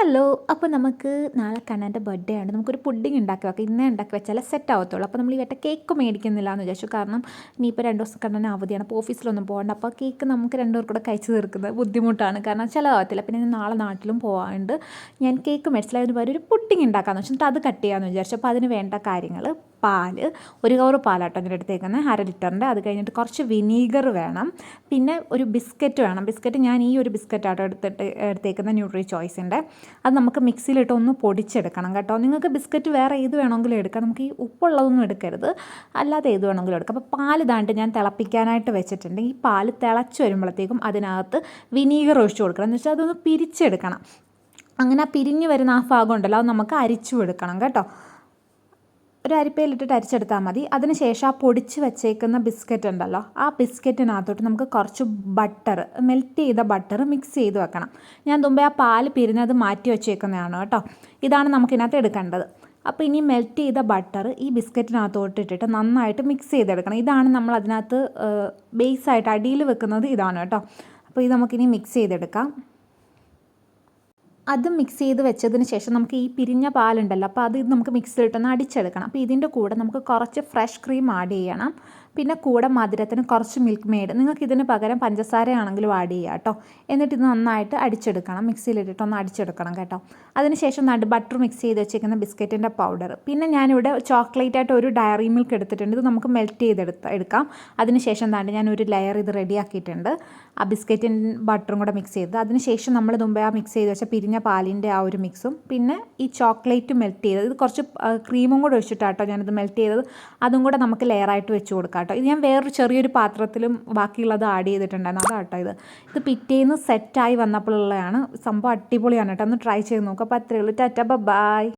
Hello. അപ്പോൾ നമുക്ക് നാളെ കണ്ണൻ്റെ ബർത്ത്ഡേ ആണ്. നമുക്കൊരു പുഡിങ് ഉണ്ടാക്കി വെക്കാം. ഇന്നേ ഉണ്ടാക്കി വെച്ചാൽ സെറ്റ് ആവത്തുള്ളൂ. അപ്പോൾ നമ്മൾ ഈ വട്ടം കേക്ക് മേടിക്കുന്നില്ല എന്ന് വിചാരിച്ചു. കാരണം ഇനിയിപ്പോൾ 2 ദിവസം കണ്ണന് അവധിയാണ്. അപ്പോൾ ഓഫീസിലൊന്നും പോകണ്ട. അപ്പോൾ കേക്ക് നമുക്ക് 2 പേർക്കൂടെ കഴിച്ച് തീർക്കുന്നത് ബുദ്ധിമുട്ടാണ്. കാരണം ചിലവാകത്തില്ല. പിന്നെ ഞാൻ നാളെ നാട്ടിലും പോകാറുണ്ട്. ഞാൻ കേക്ക് മേടിച്ചില്ല. അതിന് പകരം ഒരു പുഡിങ് ഉണ്ടാക്കാമെന്ന് വെച്ചിട്ട് അത് കട്ട് ചെയ്യാമെന്ന് വിചാരിച്ചു. അപ്പോൾ അതിന് വേണ്ട കാര്യങ്ങൾ: പാല്, ഒരു കവറ് പാലാട്ടോ ഞാൻ എടുത്തേക്കുന്നത്, 1/2 ലിറ്ററിൻ്റെ. അത് കഴിഞ്ഞിട്ട് കുറച്ച് വിനീഗർ വേണം. പിന്നെ ഒരു ബിസ്ക്കറ്റ് വേണം. ബിസ്ക്കറ്റ് ഞാൻ ഈ ഒരു ബിസ്ക്കറ്റാട്ടോ എടുത്തേക്കുന്നത്, ന്യൂട്രി ചോയ്സിൻ്റെ. അത് നമുക്ക് മിക്സിയിലിട്ട് ഒന്ന് പൊടിച്ചെടുക്കണം കേട്ടോ. നിങ്ങൾക്ക് ബിസ്ക്കറ്റ് വേറെ ഏത് വേണമെങ്കിലും എടുക്കാം. നമുക്ക് ഈ ഉപ്പുള്ളതൊന്നും എടുക്കരുത്, അല്ലാതെ ഏത് വേണമെങ്കിലും എടുക്കാം. അപ്പോൾ പാല് ഇതാണ്ട് ഞാൻ തിളപ്പിക്കാനായിട്ട് വെച്ചിട്ടുണ്ട്. ഈ പാല് തിളച്ച് വരുമ്പോഴത്തേക്കും അതിനകത്ത് വിനീഗർ ഒഴിച്ച് കൊടുക്കണം. എന്ന് വെച്ചാൽ അതൊന്ന് പിരിച്ചെടുക്കണം. അങ്ങനെ ആ പിരിഞ്ഞ് വരുന്ന ആ ഭാഗം ഉണ്ടല്ലോ, അത് നമുക്ക് അരിച്ചു എടുക്കണം കേട്ടോ. ഒരു അരിപ്പയിലിട്ടിട്ട് അരിച്ചെടുത്താൽ മതി. അതിനുശേഷം ആ പൊടിച്ച് വെച്ചേക്കുന്ന ബിസ്ക്കറ്റ് ഉണ്ടല്ലോ, ആ ബിസ്ക്കറ്റിനകത്തോട്ട് നമുക്ക് കുറച്ച് ബട്ടർ, മെൽറ്റ് ചെയ്ത ബട്ടർ മിക്സ് ചെയ്ത് വെക്കണം. ഞാൻ മുമ്പേ ആ പാല് പിരിഞ്ഞത് മാറ്റി വെച്ചേക്കുന്നതാണ് കേട്ടോ. ഇതാണ് നമുക്കിതിനകത്ത് എടുക്കേണ്ടത്. അപ്പോൾ ഇനി മെൽറ്റ് ചെയ്ത ബട്ടർ ഈ ബിസ്ക്കറ്റിനകത്തോട്ട് ഇട്ടിട്ട് നന്നായിട്ട് മിക്സ് ചെയ്തെടുക്കണം. ഇതാണ് നമ്മൾ അതിനകത്ത് ബേസായിട്ട് അടിയിൽ വെക്കുന്നത്, ഇതാണ് കേട്ടോ. അപ്പോൾ ഇത് നമുക്കിനി മിക്സ് ചെയ്തെടുക്കാം. അത് മിക്സ് ചെയ്ത് വെച്ചതിന് ശേഷം നമുക്ക് ഈ പിരിഞ്ഞ പാലുണ്ടല്ലോ, അപ്പോൾ അത് നമുക്ക് മിക്സിയിലിട്ടൊന്ന് അടിച്ചെടുക്കണം. അപ്പോൾ ഇതിൻ്റെ കൂടെ നമുക്ക് കുറച്ച് ഫ്രഷ് ക്രീം ആഡ് ചെയ്യണം. പിന്നെ കൂടെ മധുരത്തിന് കുറച്ച് മിൽക്ക് മെയ്ഡ്, നിങ്ങൾക്ക് ഇതിന് പകരം പഞ്ചസാരയാണെങ്കിലും ആഡ് ചെയ്യുക കേട്ടോ. എന്നിട്ട് ഇത് നന്നായിട്ട് അടിച്ചെടുക്കണം, മിക്സിയിലിട്ടിട്ടൊന്ന് അടിച്ചെടുക്കണം കേട്ടോ. അതിനുശേഷം ബട്ടർ മിക്സ് ചെയ്ത് വെച്ചിരിക്കുന്ന ബിസ്ക്കറ്റിൻ്റെ പൗഡർ, പിന്നെ ഞാനിവിടെ ചോക്ലേറ്റ് ആയിട്ട് ഒരു ഡയറി മിൽക്ക് എടുത്തിട്ടുണ്ട്. ഇത് നമുക്ക് മെൽറ്റ് എടുക്കാം. അതിനുശേഷം ഞാൻ ഒരു ലെയർ ഇത് റെഡിയാക്കിയിട്ടുണ്ട്, ആ ബിസ്ക്കറ്റും ബട്ടറും കൂടെ മിക്സ് ചെയ്ത്. അതിനുശേഷം നമ്മൾ മുമ്പേ ആ മിക്സ് ചെയ്ത് വെച്ച പിരിഞ്ഞ പാലിൻ്റെ ആ ഒരു മിക്സും പിന്നെ ഈ ചോക്ലേറ്റ് മെൽറ്റ് ചെയ്തത്, ഇത് കുറച്ച് ക്രീമും കൂടെ ഒഴിച്ചിട്ടാട്ടോ ഞാനിത് മെൽറ്റ് ചെയ്തത്, അതും കൂടെ നമുക്ക് ലെയറായിട്ട് വെച്ച് കൊടുക്കാം കേട്ടോ. ഇത് ഞാൻ വേറൊരു ചെറിയൊരു പാത്രത്തിലും ബാക്കിയുള്ളത് ആഡ് ചെയ്തിട്ടുണ്ടായിരുന്നു, അതാട്ടോ ഇത് പിറ്റേന്ന് സെറ്റായി വന്നപ്പോഴുള്ളതാണ്. സംഭവം അടിപൊളിയാണ് കേട്ടോ. ഒന്ന് ട്രൈ ചെയ്ത് നോക്കുക. അപ്പോൾ അത്രയേ ഉള്ളൂ. ടാറ്റാ, ബൈ.